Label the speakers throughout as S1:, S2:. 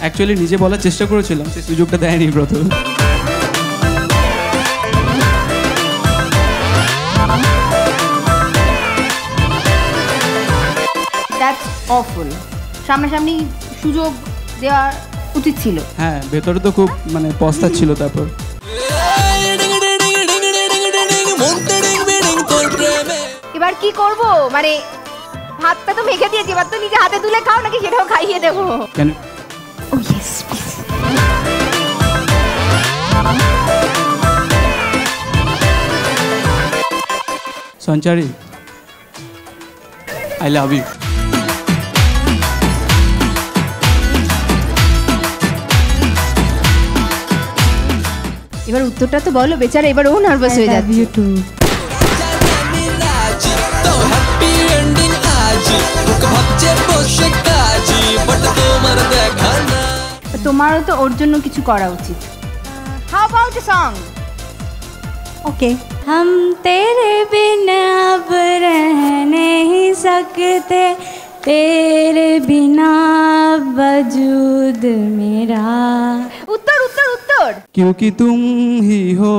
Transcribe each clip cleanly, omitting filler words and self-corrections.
S1: Actually নিজে বলার চেষ্টা করেছিলাম, সেই সুযোগটা দেয়নি প্রথম।
S2: That's awful. সামনাসামনি সুযোগ দেওয়া উচিত ছিল।
S1: হ্যাঁ, ভেতরে তো খুব মানে পস্তাচ্ছিল। তারপর
S2: এবার কি করব, মানে ভাতটা তো মেখে দিয়েছি, এবার তো নিজে হাতে তুলে খাও, নাকি সেটাও খাইয়ে দেবো?
S1: কেন?
S2: Oh yes please.
S1: Sanchari, I love you.
S2: এবার উত্তরটা তো বলো, বেচারা এবার ও নার্ভাস হয়ে যাচ্ছে। You too. তোমারও তো ওর জন্য কিছু করা উচিত। How about a song?
S3: Okay. हम तेरे बिना अब रह नहीं सकते, तेरे बिना वजूद मेरा।
S2: उत्तर उत्तर उत्तर।
S1: क्योंकि तुम ही हो,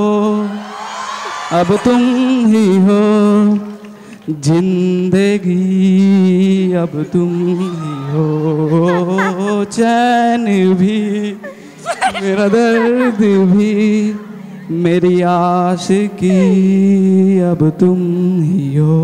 S1: अब तुम ही हो जिंदगी, अब तुम ही हो चैन भी, मेरा दर्द भी, मेरी आशिकी, अब तुम ही हो।